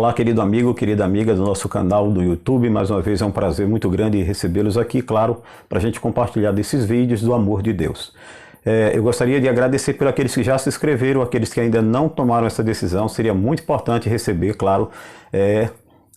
Olá, querido amigo, querida amiga do nosso canal do YouTube. Mais uma vez é um prazer muito grande recebê-los aqui, claro, para a gente compartilhar desses vídeos do amor de Deus. Eu gostaria de agradecer por aqueles que já se inscreveram, aqueles que ainda não tomaram essa decisão. Seria muito importante receber, claro,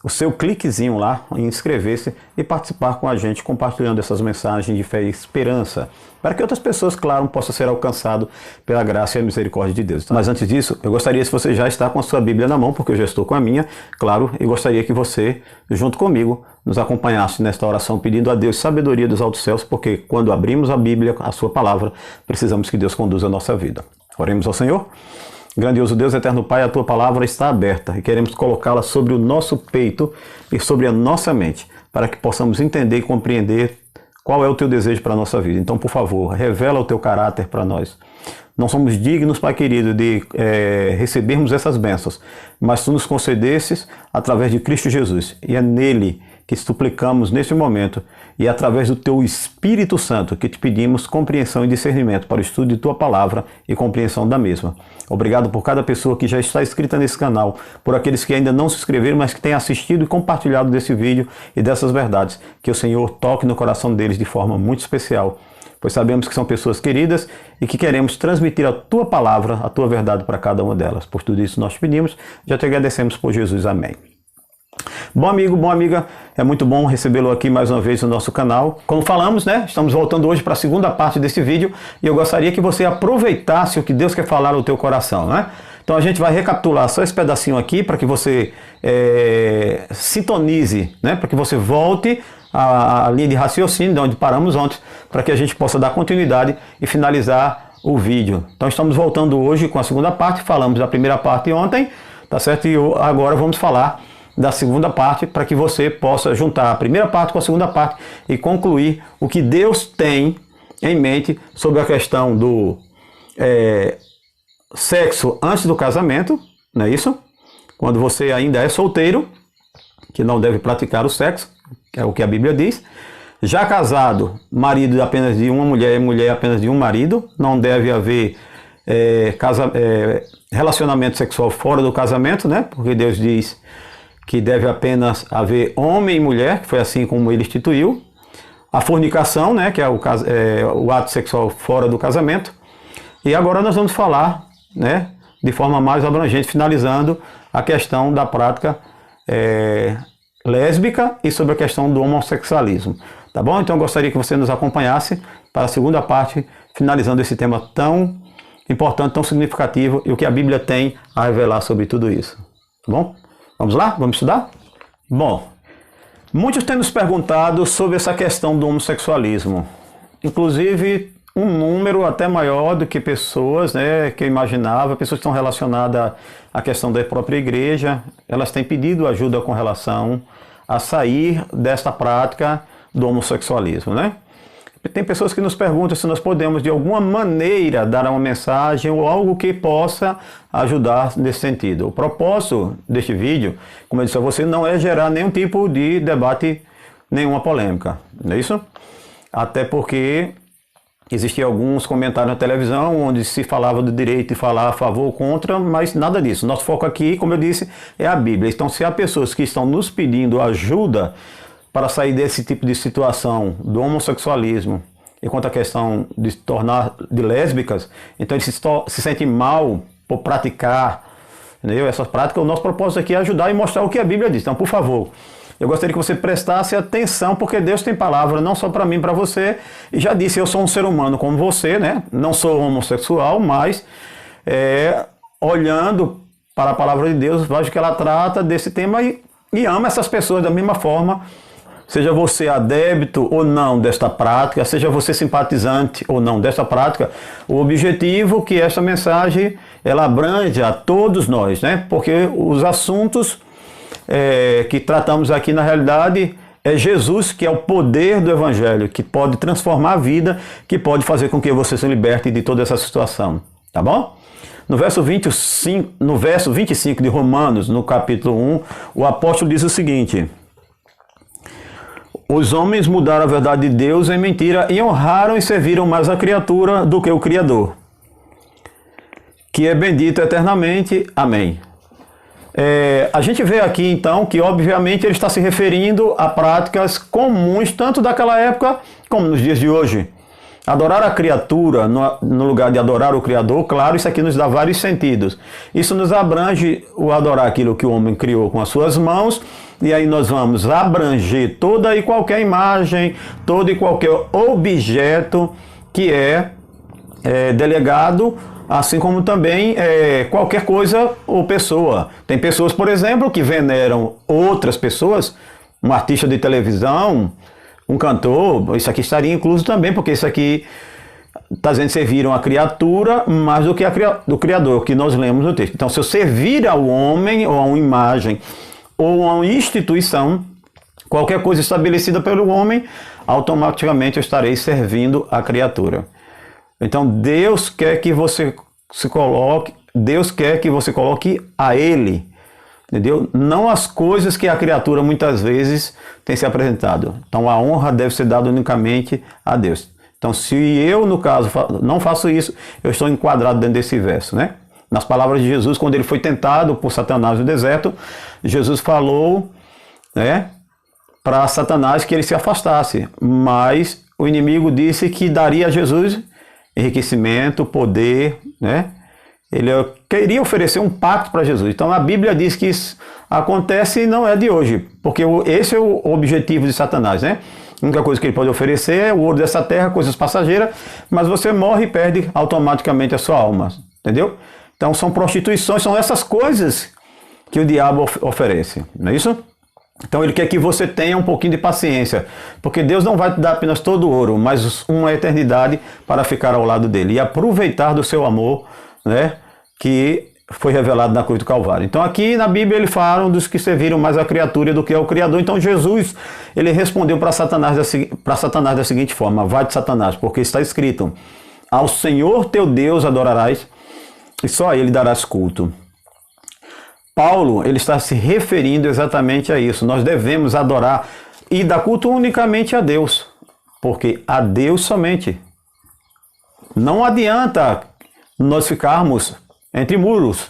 o seu cliquezinho lá em inscrever-se e participar com a gente, compartilhando essas mensagens de fé e esperança, para que outras pessoas, claro, possam ser alcançadas pela graça e a misericórdia de Deus. Mas antes disso, eu gostaria, se você já está com a sua Bíblia na mão, porque eu já estou com a minha, claro, e gostaria que você, junto comigo, nos acompanhasse nesta oração, pedindo a Deus sabedoria dos altos céus, porque quando abrimos a Bíblia, a sua palavra, precisamos que Deus conduza a nossa vida. Oremos ao Senhor. Grandioso Deus, eterno Pai, a Tua palavra está aberta e queremos colocá-la sobre o nosso peito e sobre a nossa mente, para que possamos entender e compreender qual é o Teu desejo para a nossa vida. Então, por favor, revela o Teu caráter para nós. Não somos dignos, Pai querido, de recebermos essas bênçãos, mas Tu nos concedesses através de Cristo Jesus. E é nele que suplicamos neste momento e através do Teu Espírito Santo que te pedimos compreensão e discernimento para o estudo de Tua palavra e compreensão da mesma. Obrigado por cada pessoa que já está inscrita nesse canal, por aqueles que ainda não se inscreveram, mas que têm assistido e compartilhado desse vídeo e dessas verdades. Que o Senhor toque no coração deles de forma muito especial, pois sabemos que são pessoas queridas e que queremos transmitir a Tua palavra, a Tua verdade para cada uma delas. Por tudo isso nós te pedimos, já te agradecemos por Jesus. Amém. Bom amigo, boa amiga, é muito bom recebê-lo aqui mais uma vez no nosso canal. Como falamos, né, estamos voltando hoje para a segunda parte desse vídeo e eu gostaria que você aproveitasse o que Deus quer falar no teu coração, né? Então a gente vai recapitular só esse pedacinho aqui para que você sintonize, né, para que você volte à linha de raciocínio de onde paramos ontem, para que a gente possa dar continuidade e finalizar o vídeo. Então estamos voltando hoje com a segunda parte, falamos da primeira parte ontem, tá certo? E agora vamos falar da segunda parte, para que você possa juntar a primeira parte com a segunda parte e concluir o que Deus tem em mente sobre a questão do sexo antes do casamento, não é isso? Quando você ainda é solteiro, que não deve praticar o sexo, que é o que a Bíblia diz. Já casado, marido apenas de uma mulher e mulher apenas de um marido, não deve haver relacionamento sexual fora do casamento, né? Porque Deus diz que deve apenas haver homem e mulher, que foi assim como ele instituiu. A fornicação, né, que é o ato sexual fora do casamento. E agora nós vamos falar, né, de forma mais abrangente, finalizando a questão da prática lésbica e sobre a questão do homossexualismo. Tá bom? Então eu gostaria que você nos acompanhasse para a segunda parte, finalizando esse tema tão importante, tão significativo e o que a Bíblia tem a revelar sobre tudo isso. Tá bom? Vamos lá? Vamos estudar? Bom, muitos têm nos perguntado sobre essa questão do homossexualismo. Inclusive, um número até maior do que pessoas, né, que eu imaginava, pessoas que estão relacionadas à questão da própria igreja, elas têm pedido ajuda com relação a sair desta prática do homossexualismo, né? Tem pessoas que nos perguntam se nós podemos, de alguma maneira, dar uma mensagem ou algo que possa ajudar nesse sentido. O propósito deste vídeo, como eu disse a você, não é gerar nenhum tipo de debate, nenhuma polêmica, não é isso? Até porque existiam alguns comentários na televisão onde se falava do direito de falar a favor ou contra, mas nada disso. Nosso foco aqui, como eu disse, é a Bíblia. Então, se há pessoas que estão nos pedindo ajuda para sair desse tipo de situação do homossexualismo e quanto à questão de se tornar de lésbicas, então eles se sentem mal por praticar, entendeu? Essas práticas. O nosso propósito aqui é ajudar e mostrar o que a Bíblia diz. Então, por favor, eu gostaria que você prestasse atenção, porque Deus tem palavra não só para mim, para você. E já disse, eu sou um ser humano como você, né? Não sou homossexual, mas olhando para a palavra de Deus, vejo que ela trata desse tema e ama essas pessoas da mesma forma. Seja você adepto ou não desta prática, seja você simpatizante ou não desta prática, o objetivo que esta mensagem ela abrange a todos nós, né? Porque os assuntos que tratamos aqui na realidade é Jesus, que é o poder do Evangelho, que pode transformar a vida, que pode fazer com que você se liberte de toda essa situação, tá bom? No verso 25 de Romanos, no capítulo 1, o apóstolo diz o seguinte: os homens mudaram a verdade de Deus em mentira e honraram e serviram mais a criatura do que o Criador, que é bendito eternamente. Amém. A gente vê aqui então que obviamente ele está se referindo a práticas comuns tanto daquela época como nos dias de hoje. Adorar a criatura no lugar de adorar o Criador, claro, isso aqui nos dá vários sentidos. Isso nos abrange o adorar aquilo que o homem criou com as suas mãos, e aí nós vamos abranger toda e qualquer imagem, todo e qualquer objeto que é delegado, assim como também qualquer coisa ou pessoa. Tem pessoas, por exemplo, que veneram outras pessoas, um artista de televisão, um cantor, isso aqui estaria incluso também, porque isso aqui está dizendo que serviram a criatura mais do que do Criador, que nós lemos no texto. Então, se eu servir ao homem, ou a uma imagem, ou a uma instituição, qualquer coisa estabelecida pelo homem, automaticamente eu estarei servindo a criatura. Então, Deus quer que você se coloque, Deus quer que você coloque a Ele, entendeu? Não as coisas que a criatura muitas vezes tem se apresentado. Então a honra deve ser dada unicamente a Deus. Então se eu, no caso, não faço isso, eu estou enquadrado dentro desse verso, né? Nas palavras de Jesus, quando ele foi tentado por Satanás no deserto, Jesus falou, né, para Satanás que ele se afastasse, mas o inimigo disse que daria a Jesus enriquecimento, poder, né? Ele queria oferecer um pacto para Jesus. Então a Bíblia diz que isso acontece e não é de hoje, porque esse é o objetivo de Satanás, né? A única coisa que ele pode oferecer é o ouro dessa terra, coisas passageiras, mas você morre e perde automaticamente a sua alma, entendeu? Então são prostituições, são essas coisas que o diabo oferece, não é isso? Então ele quer que você tenha um pouquinho de paciência, porque Deus não vai te dar apenas todo o ouro, mas uma eternidade para ficar ao lado dele e aproveitar do seu amor, né, que foi revelado na cruz do Calvário. Então aqui na Bíblia ele fala dos que serviram mais a criatura do que ao Criador. Então Jesus, ele respondeu para Satanás da seguinte forma: vai de Satanás, porque está escrito, ao Senhor teu Deus adorarás e só a ele darás culto. Paulo, ele está se referindo exatamente a isso. Nós devemos adorar e dar culto unicamente a Deus, porque a Deus somente. Não adianta nós ficarmos entre muros,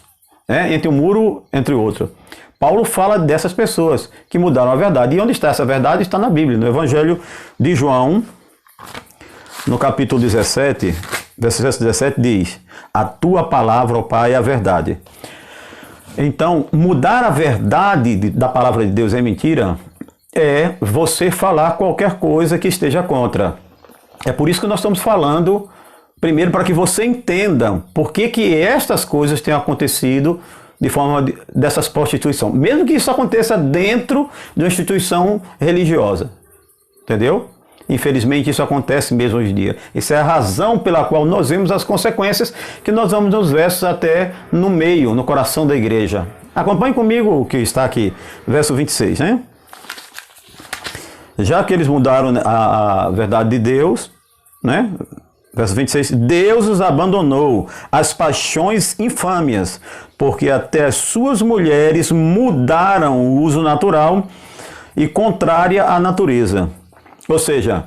né? Entre um muro, entre o outro. Paulo fala dessas pessoas que mudaram a verdade. E onde está essa verdade? Está na Bíblia, no Evangelho de João, no capítulo 17, versículo 17, diz: a tua palavra, ó Pai, é a verdade. Então, mudar a verdade da palavra de Deus é mentira, é você falar qualquer coisa que esteja contra. É por isso que nós estamos falando, primeiro, para que você entenda por que estas coisas têm acontecido de forma dessas prostituições. Mesmo que isso aconteça dentro de uma instituição religiosa. Entendeu? Infelizmente isso acontece mesmo hoje em dia. Essa é a razão pela qual nós vemos as consequências que nós vamos nos versos até no meio, no coração da igreja. Acompanhe comigo o que está aqui, verso 26, né? Já que eles mudaram a verdade de Deus, né? Verso 26, Deus os abandonou às paixões infâmias, porque até as suas mulheres mudaram o uso natural e contrária à natureza. Ou seja,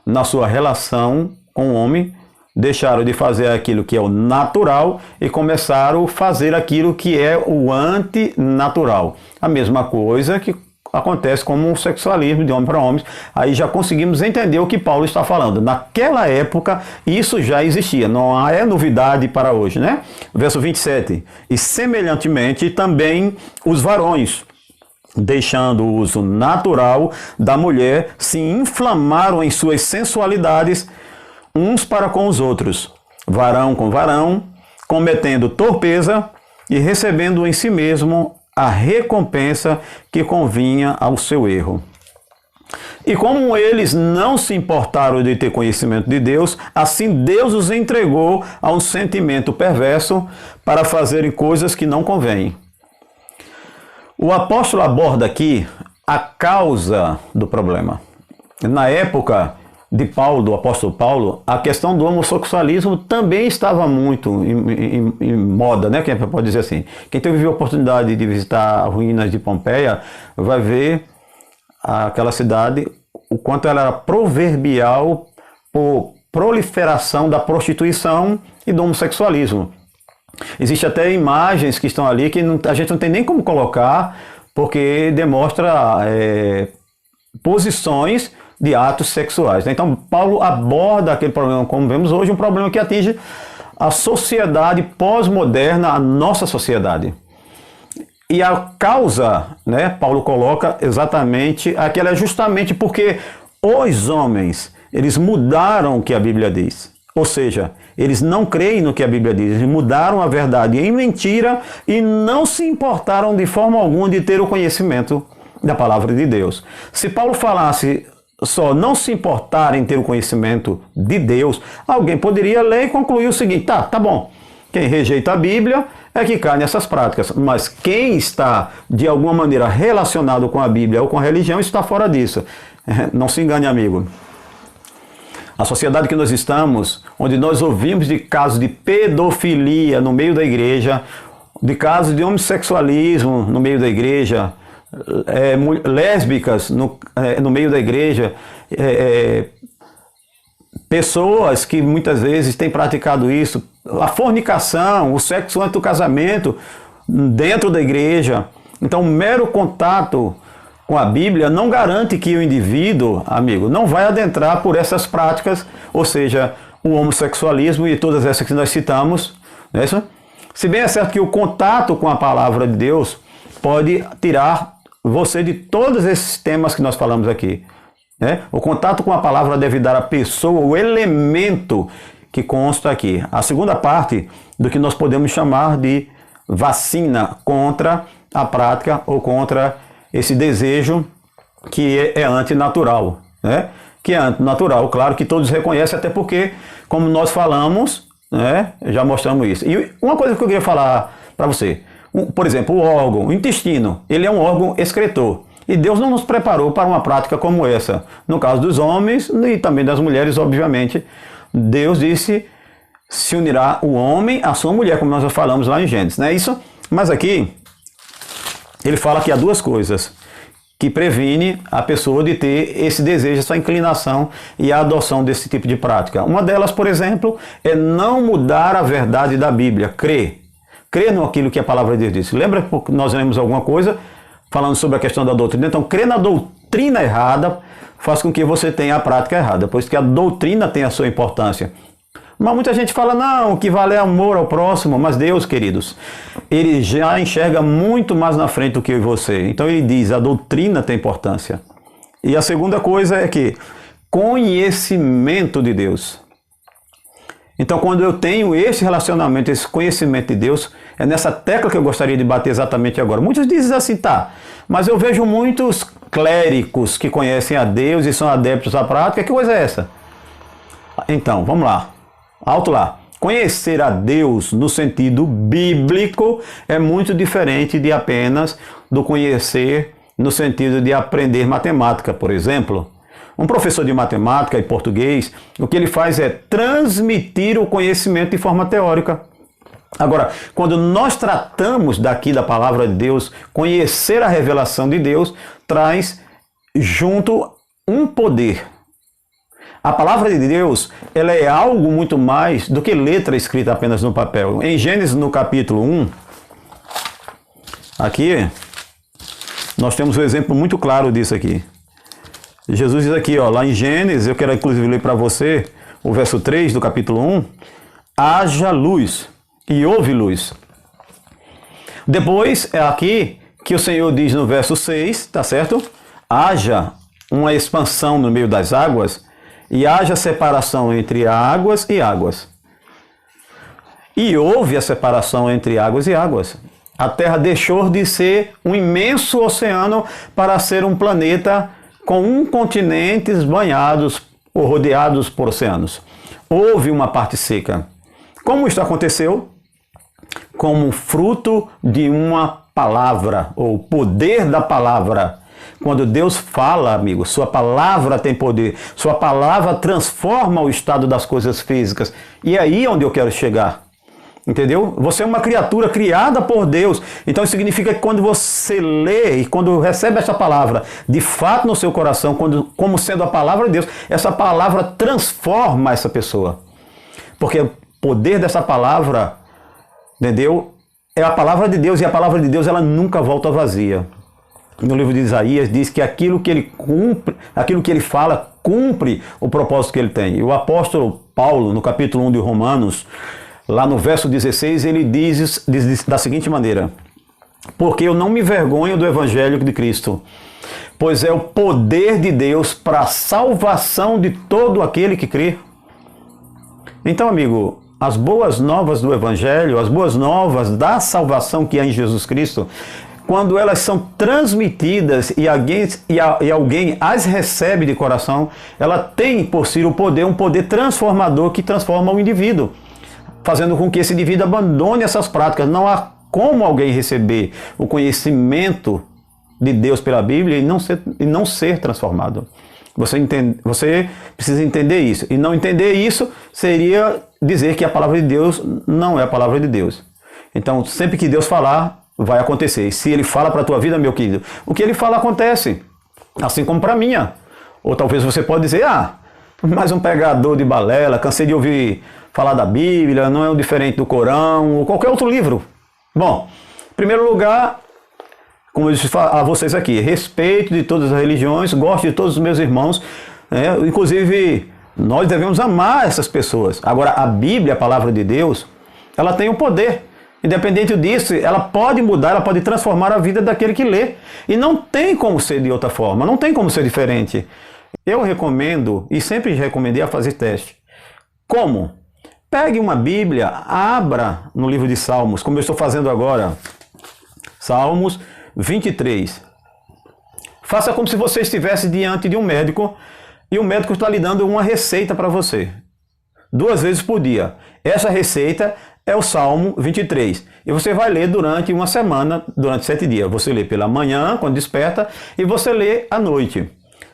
na sua relação com o homem, deixaram de fazer aquilo que é o natural e começaram a fazer aquilo que é o antinatural. A mesma coisa que acontece como um sexualismo de homem para homem. Aí já conseguimos entender o que Paulo está falando. Naquela época, isso já existia. Não é novidade para hoje, né? Verso 27. E semelhantemente também os varões, deixando o uso natural da mulher, se inflamaram em suas sensualidades uns para com os outros, varão com varão, cometendo torpeza e recebendo em si mesmo a recompensa que convinha ao seu erro. E como eles não se importaram de ter conhecimento de Deus, assim Deus os entregou a um sentimento perverso para fazerem coisas que não convêm. O apóstolo aborda aqui a causa do problema. Na época de Paulo, do apóstolo Paulo, a questão do homossexualismo também estava muito em moda, né? Quem pode dizer assim. Quem teve a oportunidade de visitar as ruínas de Pompeia vai ver aquela cidade, o quanto ela era proverbial por proliferação da prostituição e do homossexualismo. Existem até imagens que estão ali que a gente não tem nem como colocar, porque demonstra posições de atos sexuais, né? Então Paulo aborda aquele problema, como vemos hoje, um problema que atinge a sociedade pós-moderna, a nossa sociedade. E a causa, né, Paulo coloca exatamente aquela, é justamente porque os homens, eles mudaram o que a Bíblia diz. Ou seja, eles não creem no que a Bíblia diz, eles mudaram a verdade em mentira e não se importaram de forma alguma de ter o conhecimento da palavra de Deus. Se Paulo falasse só não se importar em ter o conhecimento de Deus, alguém poderia ler e concluir o seguinte: tá bom, quem rejeita a Bíblia é que cai nessas práticas, mas quem está de alguma maneira relacionado com a Bíblia ou com a religião está fora disso. Não se engane, amigo. A sociedade que nós estamos, onde nós ouvimos de casos de pedofilia no meio da igreja, de casos de homossexualismo no meio da igreja, lésbicas no meio da igreja, pessoas que muitas vezes têm praticado isso, a fornicação, o sexo antes do casamento dentro da igreja. Então, o mero contato com a Bíblia não garante que o indivíduo, amigo, não vai adentrar por essas práticas, ou seja, o homossexualismo e todas essas que nós citamos, não é isso? Se bem é certo que o contato com a palavra de Deus pode tirar você de todos esses temas que nós falamos aqui, né? O contato com a palavra deve dar à pessoa o elemento que consta aqui. A segunda parte do que nós podemos chamar de vacina contra a prática ou contra esse desejo que é antinatural, né? Que é antinatural, claro que todos reconhecem, até porque, como nós falamos, né, já mostramos isso. E uma coisa que eu queria falar para você, por exemplo, o órgão, o intestino, ele é um órgão excretor. E Deus não nos preparou para uma prática como essa. No caso dos homens e também das mulheres, obviamente, Deus disse: se unirá o homem à sua mulher, como nós já falamos lá em Gênesis, não é isso? Mas aqui, ele fala que há duas coisas que previne a pessoa de ter esse desejo, essa inclinação e a adoção desse tipo de prática. Uma delas, por exemplo, é não mudar a verdade da Bíblia, crer naquilo que a palavra de Deus diz. Lembra que nós lemos alguma coisa falando sobre a questão da doutrina? Então, crer na doutrina errada faz com que você tenha a prática errada, pois que a doutrina tem a sua importância. Mas muita gente fala, não, o que vale é amor ao próximo. Mas Deus, queridos, ele já enxerga muito mais na frente do que eu e você. Então ele diz, a doutrina tem importância. E a segunda coisa é que conhecimento de Deus. Então quando eu tenho esse relacionamento, esse conhecimento de Deus, é nessa tecla que eu gostaria de bater exatamente agora. Muitos dizem assim, tá, mas eu vejo muitos clérigos que conhecem a Deus e são adeptos à prática. Que coisa é essa? Então, vamos lá. Alto lá. Conhecer a Deus no sentido bíblico é muito diferente de apenas do conhecer no sentido de aprender matemática, por exemplo. Um professor de matemática e português, o que ele faz é transmitir o conhecimento de forma teórica. Agora, quando nós tratamos daqui da palavra de Deus, conhecer a revelação de Deus traz junto um poder. A palavra de Deus, ela é algo muito mais do que letra escrita apenas no papel. Em Gênesis, no capítulo 1, aqui, nós temos um exemplo muito claro disso aqui. Jesus diz aqui, ó, lá em Gênesis, eu quero inclusive ler para você, o verso 3 do capítulo 1, haja luz e houve luz. Depois, é aqui que o Senhor diz no verso 6, tá certo? Haja uma expansão no meio das águas, e haja separação entre águas e águas. E houve a separação entre águas e águas. A Terra deixou de ser um imenso oceano para ser um planeta com continentes banhados ou rodeados por oceanos. Houve uma parte seca. Como isso aconteceu? Como fruto de uma palavra, ou poder da palavra. Quando Deus fala, amigo, sua palavra tem poder. Sua palavra transforma o estado das coisas físicas. E é aí onde eu quero chegar. Entendeu? Você é uma criatura criada por Deus. Então isso significa que quando você lê e quando recebe essa palavra de fato no seu coração, como sendo a palavra de Deus, essa palavra transforma essa pessoa. Porque o poder dessa palavra Entendeu? É a palavra de Deus, e a palavra de Deus ela nunca volta vazia. No livro de Isaías diz que aquilo que ele cumpre, aquilo que ele fala, cumpre o propósito que ele tem. E o apóstolo Paulo, no capítulo 1 de Romanos, lá no verso 16, ele diz da seguinte maneira: porque eu não me envergonho do evangelho de Cristo, pois é o poder de Deus para a salvação de todo aquele que crê. Então, amigo, as boas novas do evangelho, as boas novas da salvação que há em Jesus Cristo, quando elas são transmitidas e alguém as recebe de coração, ela tem por si o poder, um poder transformador que transforma o indivíduo, fazendo com que esse indivíduo abandone essas práticas. Não há como alguém receber o conhecimento de Deus pela Bíblia e não ser transformado. Você precisa entender isso. E não entender isso seria dizer que a palavra de Deus não é a palavra de Deus. Então, sempre que Deus falar, vai acontecer. E se ele fala para a tua vida, meu querido, o que ele fala acontece. Assim como para a minha. Ou talvez você pode dizer, mais um pregador de balela, cansei de ouvir falar da Bíblia, não é um diferente do Corão, ou qualquer outro livro. Bom, em primeiro lugar, como eu disse a vocês aqui, respeito de todas as religiões, gosto de todos os meus irmãos, inclusive nós devemos amar essas pessoas. Agora, a Bíblia, a palavra de Deus, ela tem o poder. Independente disso, ela pode mudar, ela pode transformar a vida daquele que lê. E não tem como ser de outra forma, não tem como ser diferente. Eu recomendo, e sempre recomendei a fazer teste. Como? Pegue uma Bíblia, abra no livro de Salmos, como eu estou fazendo agora. Salmos 23. Faça como se você estivesse diante de um médico e o médico está lhe dando uma receita para você. 2 vezes por dia. Essa receita é o Salmo 23. E você vai ler durante uma semana, durante 7 dias. Você lê pela manhã, quando desperta, e você lê à noite.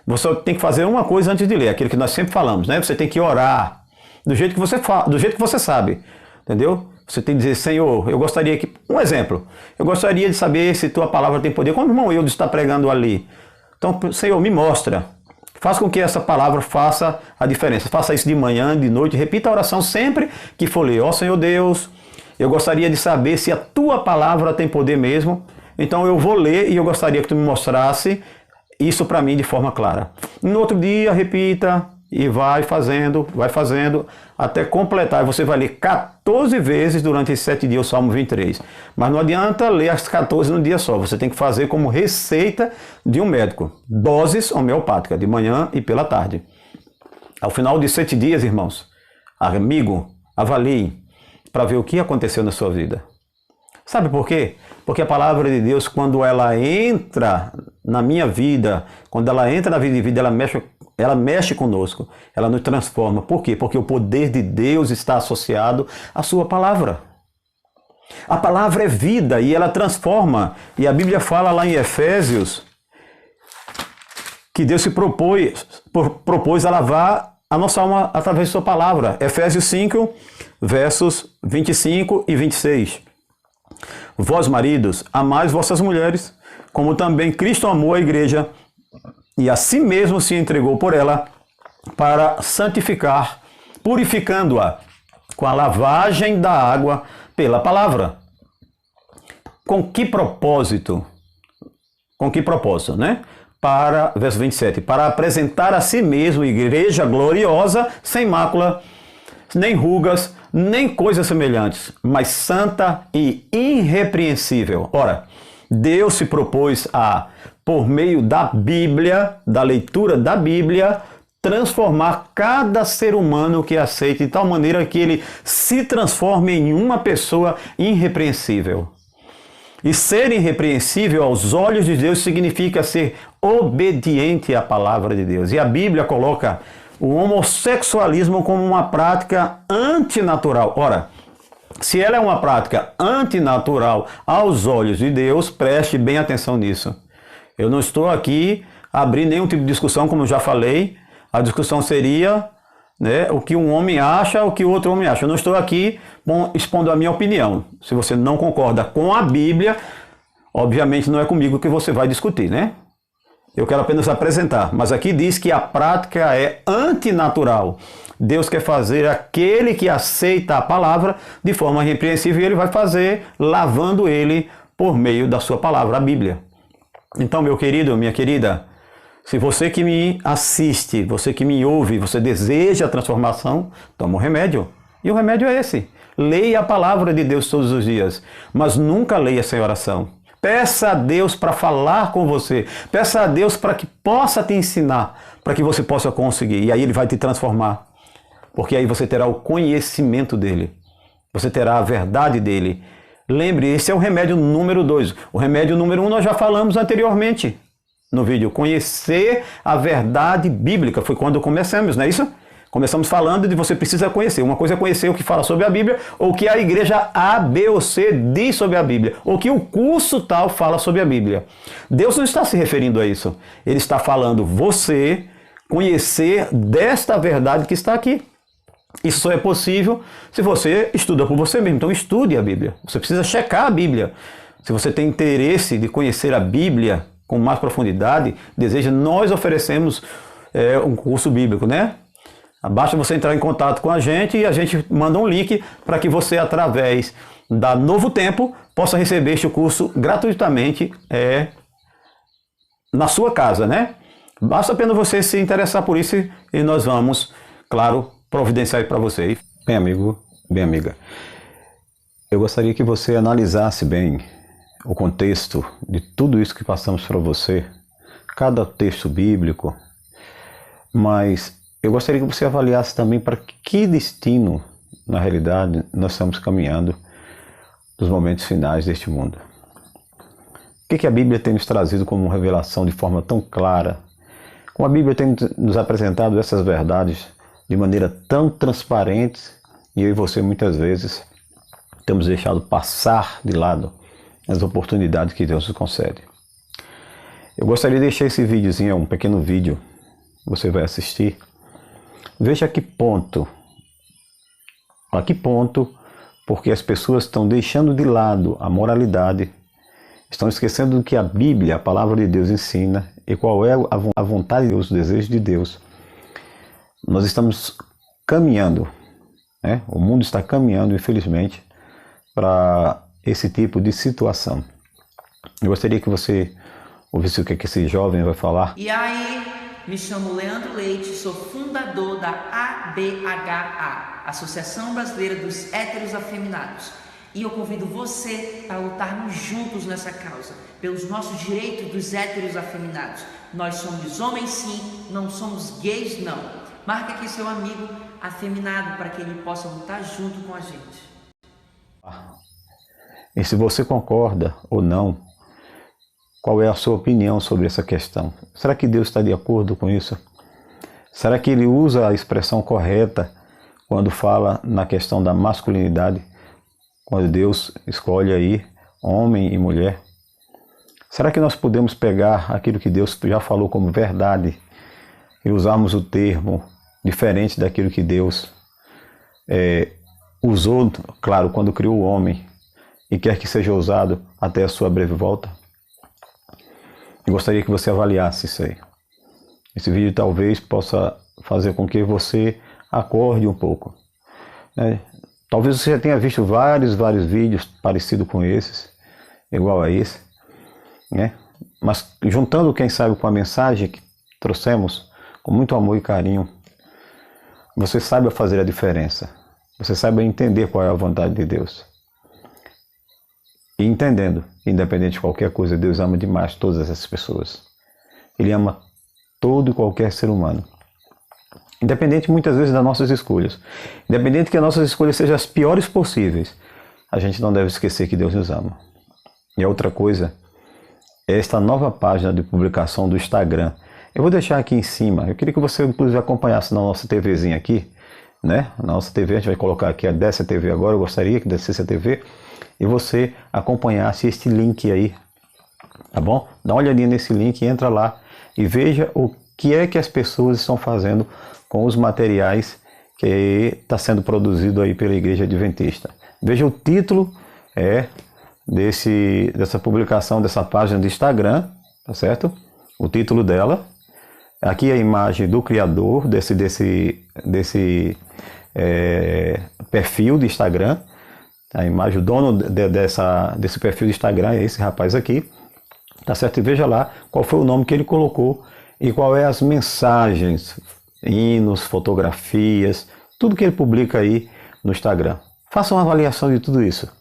Você tem que fazer uma coisa antes de ler, aquilo que nós sempre falamos, né? Você tem que orar do jeito que você sabe, entendeu? Você tem que dizer, Senhor, eu gostaria que... Um exemplo, eu gostaria de saber se tua palavra tem poder. Como o irmão Eudes está pregando ali. Então, Senhor, me mostra. Faça com que essa palavra faça a diferença. Faça isso de manhã, de noite. Repita a oração sempre que for ler. Ó Senhor Deus, eu gostaria de saber se a tua palavra tem poder mesmo. Então eu vou ler e eu gostaria que tu me mostrasse isso para mim de forma clara. No outro dia, repita e vai fazendo, até completar. E você vai ler 14 vezes durante esses 7 dias o Salmo 23. Mas não adianta ler as 14 num dia só. Você tem que fazer como receita de um médico. Doses homeopáticas, de manhã e pela tarde. Ao final de 7 dias, irmãos, amigo, avalie para ver o que aconteceu na sua vida. Sabe por quê? Porque a palavra de Deus, quando ela entra na minha vida, quando ela entra na vida de vida, ela mexe conosco, ela nos transforma. Por quê? Porque o poder de Deus está associado à sua palavra. A palavra é vida e ela transforma. E a Bíblia fala lá em Efésios que Deus se propôs a lavar a nossa alma através de sua palavra. Efésios 5, versos 25 e 26. Vós, maridos, amais vossas mulheres, como também Cristo amou a igreja e a si mesmo se entregou por ela para santificar, purificando-a com a lavagem da água pela palavra. Com que propósito? Com que propósito, né? Para, verso 27, para apresentar a si mesmo igreja gloriosa, sem mácula, nem rugas, nem coisas semelhantes, mas santa e irrepreensível. Ora, Deus se propôs a, por meio da Bíblia, da leitura da Bíblia, transformar cada ser humano que aceita de tal maneira que ele se transforme em uma pessoa irrepreensível. E ser irrepreensível aos olhos de Deus significa ser obediente à palavra de Deus. E a Bíblia coloca o homossexualismo como uma prática antinatural. Ora, se ela é uma prática antinatural aos olhos de Deus, preste bem atenção nisso. Eu não estou aqui abrindo nenhum tipo de discussão, como eu já falei. A discussão seria, né, o que um homem acha, o que o outro homem acha. Eu não estou aqui expondo a minha opinião. Se você não concorda com a Bíblia, obviamente não é comigo que você vai discutir, né? Eu quero apenas apresentar, mas aqui diz que a prática é antinatural. Deus quer fazer aquele que aceita a palavra de forma repreensível e ele vai fazer lavando ele por meio da sua palavra, a Bíblia. Então, meu querido, minha querida, se você que me assiste, você que me ouve, você deseja a transformação, toma um remédio. E o remédio é esse. Leia a palavra de Deus todos os dias, mas nunca leia sem oração. Peça a Deus para falar com você. Peça a Deus para que possa te ensinar, para que você possa conseguir. E aí ele vai te transformar. Porque aí você terá o conhecimento dele. Você terá a verdade dele. Lembre, esse é o remédio número 2. O remédio número 1 nós já falamos anteriormente no vídeo. Conhecer a verdade bíblica. Foi quando começamos, não é isso? Começamos falando de você precisa conhecer. Uma coisa é conhecer o que fala sobre a Bíblia, ou o que a igreja A, B ou C diz sobre a Bíblia, ou que o curso tal fala sobre a Bíblia. Deus não está se referindo a isso. Ele está falando você conhecer desta verdade que está aqui. Isso só é possível se você estuda por você mesmo. Então estude a Bíblia. Você precisa checar a Bíblia. Se você tem interesse de conhecer a Bíblia com mais profundidade, deseja, nós oferecemos um curso bíblico, né? Basta você entrar em contato com a gente e a gente manda um link para que você, através da Novo Tempo, possa receber este curso gratuitamente na sua casa, né? Basta apenas você se interessar por isso e nós vamos, claro, providenciar para você. Bem, amigo, bem, amiga, eu gostaria que você analisasse bem o contexto de tudo isso que passamos para você, cada texto bíblico, mas eu gostaria que você avaliasse também para que destino, na realidade, nós estamos caminhando nos momentos finais deste mundo. O que a Bíblia tem nos trazido como revelação de forma tão clara? Como a Bíblia tem nos apresentado essas verdades de maneira tão transparente e eu e você muitas vezes temos deixado passar de lado as oportunidades que Deus nos concede. Eu gostaria de deixar esse videozinho, um pequeno vídeo, você vai assistir. Veja a que ponto, porque as pessoas estão deixando de lado a moralidade, estão esquecendo do que a Bíblia, a palavra de Deus ensina e qual é a vontade de Deus, o desejo de Deus. Nós estamos caminhando, né? O mundo está caminhando, infelizmente, para esse tipo de situação. Eu gostaria que você ouvisse o que esse jovem vai falar. E aí? Me chamo Leandro Leite, sou fundador da ABHA, Associação Brasileira dos Héteros Afeminados. E eu convido você para lutarmos juntos nessa causa, pelos nossos direitos dos héteros afeminados. Nós somos homens sim, não somos gays não. Marque aqui seu amigo afeminado para que ele possa lutar junto com a gente. E se você concorda ou não, qual é a sua opinião sobre essa questão? Será que Deus está de acordo com isso? Será que ele usa a expressão correta quando fala na questão da masculinidade? Quando Deus escolhe aí homem e mulher? Será que nós podemos pegar aquilo que Deus já falou como verdade e usarmos o termo diferente daquilo que Deus usou, claro, quando criou o homem e quer que seja usado até a sua breve volta? Eu gostaria que você avaliasse isso aí. Esse vídeo talvez possa fazer com que você acorde um pouco, né? Talvez você já tenha visto vários vídeos parecidos com esses, igual a esse, né? Mas juntando, quem sabe, com a mensagem que trouxemos, com muito amor e carinho, você saiba fazer a diferença. Você saiba entender qual é a vontade de Deus. E entendendo, independente de qualquer coisa, Deus ama demais todas essas pessoas. Ele ama todo e qualquer ser humano. Independente muitas vezes das nossas escolhas. Independente que as nossas escolhas sejam as piores possíveis, a gente não deve esquecer que Deus nos ama. E a outra coisa é esta nova página de publicação do Instagram. Eu vou deixar aqui em cima. Eu queria que você inclusive acompanhasse na nossa TVzinha aqui, né? Na nossa TV, a gente vai colocar aqui a Desce a TV agora. Eu gostaria que descesse a TV e você acompanhasse este link aí, tá bom? Dá uma olhadinha nesse link, entra lá e veja o que é que as pessoas estão fazendo com os materiais que está sendo produzido aí pela Igreja Adventista. Veja o título dessa publicação, dessa página do Instagram, tá certo? o título dela. Aqui a imagem do criador desse perfil de Instagram. A imagem, o dono desse perfil de Instagram é esse rapaz aqui. Tá certo? E veja lá qual foi o nome que ele colocou e qual é as mensagens, hinos, fotografias, tudo que ele publica aí no Instagram. Faça uma avaliação de tudo isso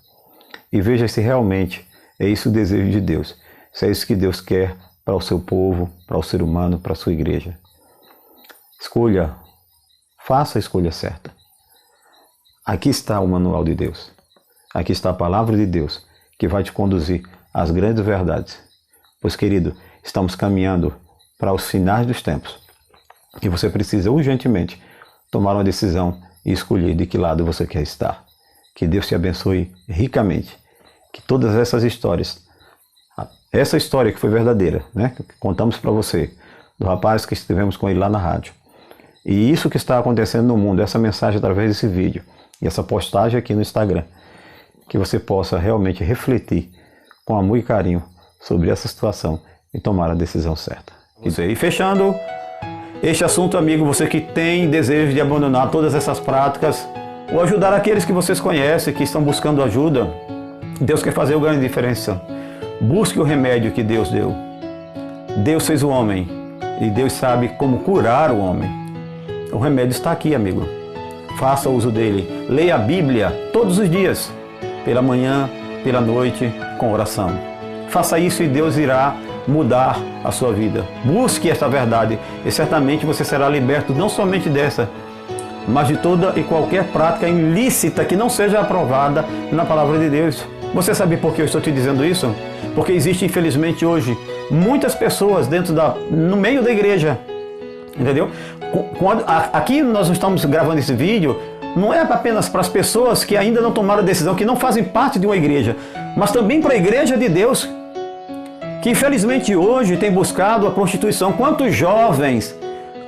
e veja se realmente é isso o desejo de Deus. Se é isso que Deus quer para o seu povo, para o ser humano, para a sua igreja. Escolha, faça a escolha certa. Aqui está o manual de Deus. Aqui está a palavra de Deus que vai te conduzir às grandes verdades. Pois, querido, estamos caminhando para os finais dos tempos. E você precisa urgentemente tomar uma decisão e escolher de que lado você quer estar. Que Deus te abençoe ricamente. Que todas essas histórias, essa história que foi verdadeira, né, que contamos para você, do rapaz que estivemos com ele lá na rádio, e isso que está acontecendo no mundo, essa mensagem através desse vídeo, e essa postagem aqui no Instagram, que você possa realmente refletir com amor e carinho sobre essa situação e tomar a decisão certa. E fechando este assunto, amigo, você que tem desejo de abandonar todas essas práticas ou ajudar aqueles que vocês conhecem, que estão buscando ajuda, Deus quer fazer uma grande diferença. Busque o remédio que Deus deu. Deus fez o homem e Deus sabe como curar o homem. O remédio está aqui, amigo. Faça uso dele. Leia a Bíblia todos os dias, pela manhã, pela noite, com oração. Faça isso e Deus irá mudar a sua vida. Busque esta verdade e certamente você será liberto não somente dessa, mas de toda e qualquer prática ilícita que não seja aprovada na palavra de Deus. Você sabe por que eu estou te dizendo isso? Porque existe, infelizmente, hoje, muitas pessoas no meio da igreja, entendeu? Aqui nós estamos gravando esse vídeo, não é apenas para as pessoas que ainda não tomaram a decisão, que não fazem parte de uma igreja, mas também para a igreja de Deus, que infelizmente hoje tem buscado a prostituição. Quantos jovens,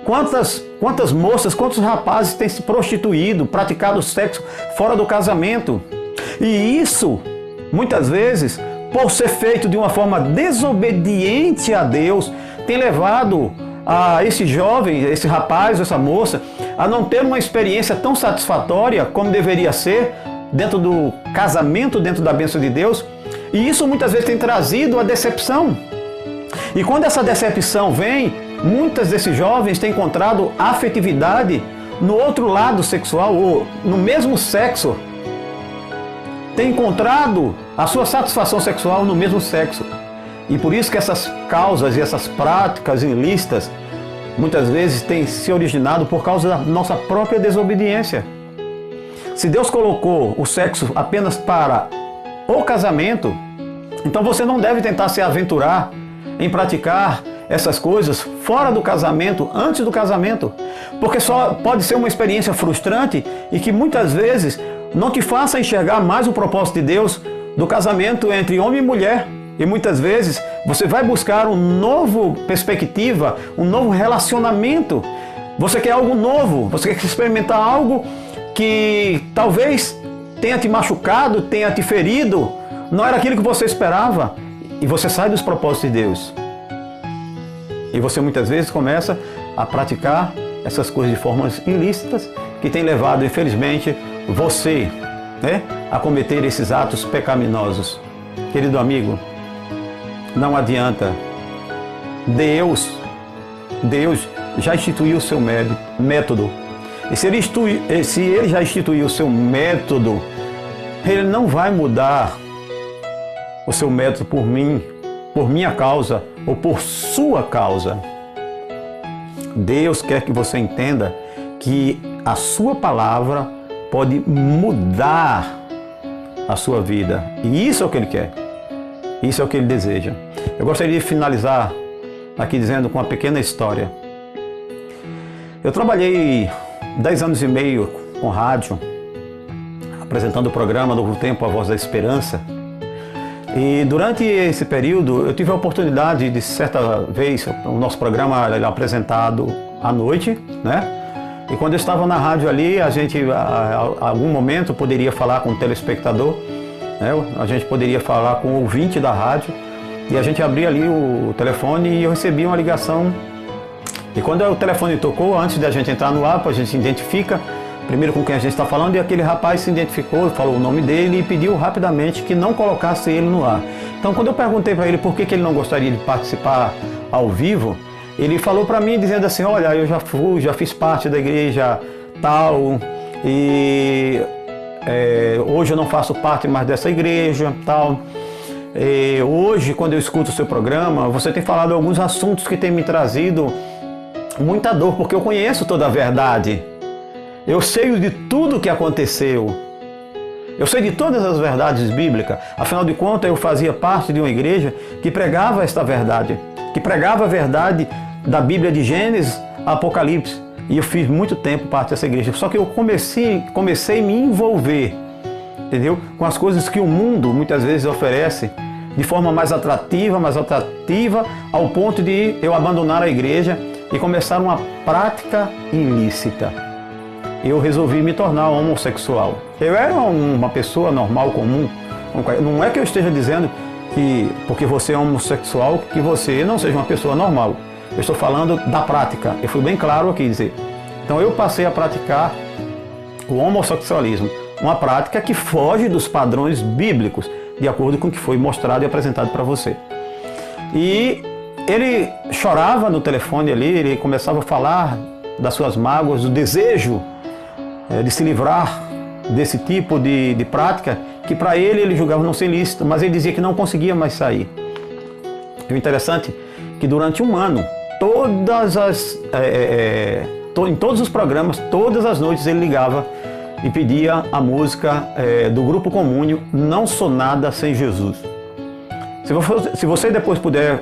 quantas moças, quantos rapazes têm se prostituído, praticado sexo fora do casamento? E isso, muitas vezes, por ser feito de uma forma desobediente a Deus, tem levado a esse jovem, esse rapaz, essa moça, a não ter uma experiência tão satisfatória como deveria ser dentro do casamento, dentro da bênção de Deus. E isso muitas vezes tem trazido a decepção. E quando essa decepção vem, muitos desses jovens têm encontrado afetividade no outro lado sexual, ou no mesmo sexo. Tem encontrado a sua satisfação sexual no mesmo sexo. E por isso que essas causas e essas práticas ilícitas muitas vezes têm se originado por causa da nossa própria desobediência. Se Deus colocou o sexo apenas para o casamento, então você não deve tentar se aventurar em praticar essas coisas fora do casamento, antes do casamento, porque só pode ser uma experiência frustrante e que muitas vezes não te faça enxergar mais o propósito de Deus do casamento entre homem e mulher. E muitas vezes você vai buscar uma nova perspectiva, um novo relacionamento. Você quer algo novo, você quer experimentar algo que talvez tenha te machucado, tenha te ferido, não era aquilo que você esperava. E você sai dos propósitos de Deus. E você muitas vezes começa a praticar essas coisas de formas ilícitas que tem levado, infelizmente, você, né, a cometer esses atos pecaminosos. Querido amigo, não adianta. Deus já instituiu o seu método. E se ele já instituiu o seu método, ele não vai mudar o seu método por mim, por minha causa ou por sua causa. Deus quer que você entenda que a sua palavra pode mudar a sua vida. E isso é o que Ele quer. Isso é o que Ele deseja. Eu gostaria de finalizar aqui dizendo com uma pequena história. Eu trabalhei 10 anos e meio com rádio, apresentando o programa Novo Tempo, a Voz da Esperança. E durante esse período eu tive a oportunidade de, certa vez, o nosso programa era apresentado à noite, né? E quando eu estava na rádio ali, a gente, a algum momento, poderia falar com o telespectador, né? A gente poderia falar com o ouvinte da rádio. E a gente abria ali o telefone e eu recebi uma ligação. E quando o telefone tocou, antes da gente entrar no ar, a gente se identifica primeiro com quem a gente está falando, e aquele rapaz se identificou, falou o nome dele e pediu rapidamente que não colocasse ele no ar. Então, quando eu perguntei para ele por que ele não gostaria de participar ao vivo, ele falou para mim dizendo assim: olha, eu já fiz parte da igreja tal, e hoje eu não faço parte mais dessa igreja tal. Hoje, quando eu escuto o seu programa, você tem falado alguns assuntos que têm me trazido muita dor, porque eu conheço toda a verdade. Eu sei de tudo o que aconteceu. Eu sei de todas as verdades bíblicas. Afinal de contas, eu fazia parte de uma igreja que pregava esta verdade, que pregava a verdade da Bíblia de Gênesis a Apocalipse. E eu fiz muito tempo parte dessa igreja. Só que eu comecei a me envolver, entendeu? Com as coisas que o mundo muitas vezes oferece de forma mais atrativa, ao ponto de eu abandonar a igreja e começar uma prática ilícita. Eu resolvi me tornar homossexual. Eu era uma pessoa normal, comum. Não é que eu esteja dizendo que porque você é homossexual que você não seja uma pessoa normal. Eu estou falando da prática. Eu fui bem claro aqui dizer. Então eu passei a praticar o homossexualismo, uma prática que foge dos padrões bíblicos, de acordo com o que foi mostrado e apresentado para você. E ele chorava no telefone ali, ele começava a falar das suas mágoas, do desejo de se livrar desse tipo de prática, que para ele julgava não ser lícito, mas ele dizia que não conseguia mais sair. E o interessante é que durante um ano, em todos os programas, todas as noites ele ligava e pedia a música do Grupo Comúnio, Não Sou Nada Sem Jesus. Se você depois puder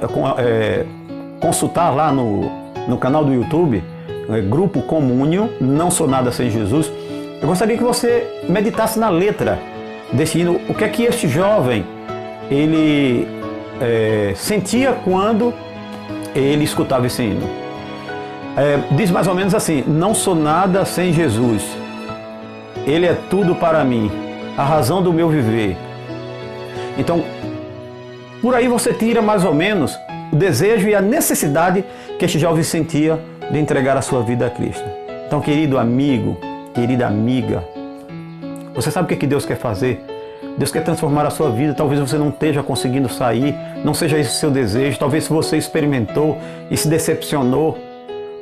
consultar lá no canal do YouTube, Grupo Comúnio, Não Sou Nada Sem Jesus, eu gostaria que você meditasse na letra, decidindo o que é que este jovem ele sentia quando ele escutava esse hino. Diz mais ou menos assim: não sou nada sem Jesus, Ele é tudo para mim, a razão do meu viver. Então, por aí você tira mais ou menos o desejo e a necessidade que este jovem sentia de entregar a sua vida a Cristo. Então, querido amigo, querida amiga, você sabe o que Deus quer fazer? Deus quer transformar a sua vida. Talvez você não esteja conseguindo sair, não seja esse o seu desejo. Talvez você experimentou e se decepcionou.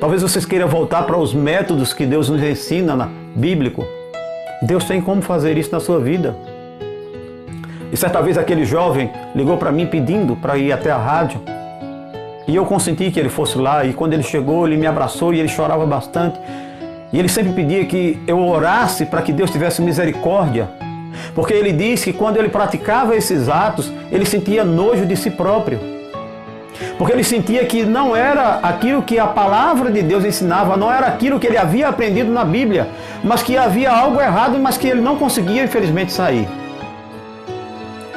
Talvez você queira voltar para os métodos que Deus nos ensina bíblico. Deus tem como fazer isso na sua vida. E certa vez aquele jovem ligou para mim pedindo para ir até a rádio. E eu consenti que ele fosse lá, e quando ele chegou, ele me abraçou e ele chorava bastante. E ele sempre pedia que eu orasse para que Deus tivesse misericórdia. Porque ele disse que quando ele praticava esses atos, ele sentia nojo de si próprio. Porque ele sentia que não era aquilo que a palavra de Deus ensinava, não era aquilo que ele havia aprendido na Bíblia, mas que havia algo errado, mas que ele não conseguia, infelizmente, sair.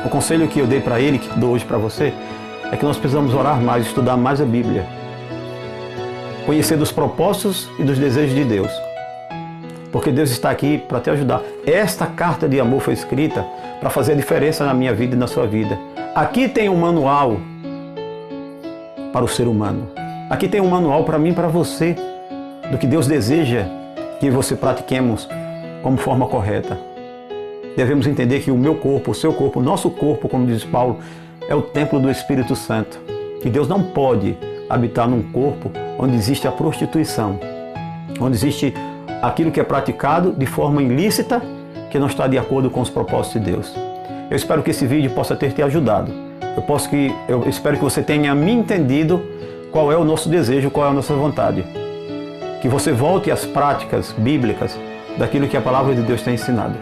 O conselho que eu dei para ele, que dou hoje para você, é que nós precisamos orar mais, estudar mais a Bíblia. Conhecer dos propósitos e dos desejos de Deus. Porque Deus está aqui para te ajudar. Esta carta de amor foi escrita para fazer a diferença na minha vida e na sua vida. Aqui tem um manual para o ser humano. Aqui tem um manual para mim e para você, do que Deus deseja que você pratiquemos como forma correta. Devemos entender que o meu corpo, o seu corpo, o nosso corpo, como diz Paulo, é o templo do Espírito Santo. E Deus não pode habitar num corpo onde existe a prostituição, onde existe aquilo que é praticado de forma ilícita, que não está de acordo com os propósitos de Deus. Eu espero que esse vídeo possa ter te ajudado. Eu espero que você tenha me entendido qual é o nosso desejo, qual é a nossa vontade. Que você volte às práticas bíblicas daquilo que a palavra de Deus tem ensinado.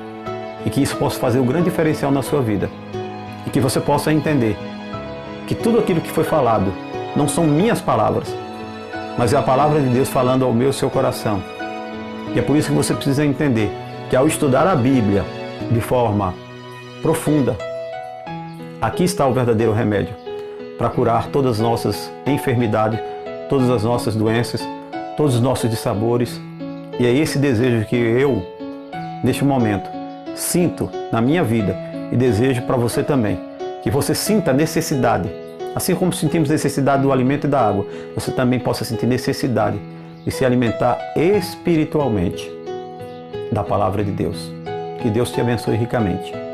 E que isso possa fazer um grande diferencial na sua vida. E que você possa entender que tudo aquilo que foi falado não são minhas palavras, mas é a palavra de Deus falando ao meu e seu coração. E é por isso que você precisa entender que ao estudar a Bíblia de forma profunda, aqui está o verdadeiro remédio para curar todas as nossas enfermidades, todas as nossas doenças, todos os nossos dissabores. E é esse desejo que eu, neste momento, sinto na minha vida e desejo para você também. Que você sinta a necessidade Assim como sentimos necessidade do alimento e da água, você também possa sentir necessidade de se alimentar espiritualmente da palavra de Deus. Que Deus te abençoe ricamente.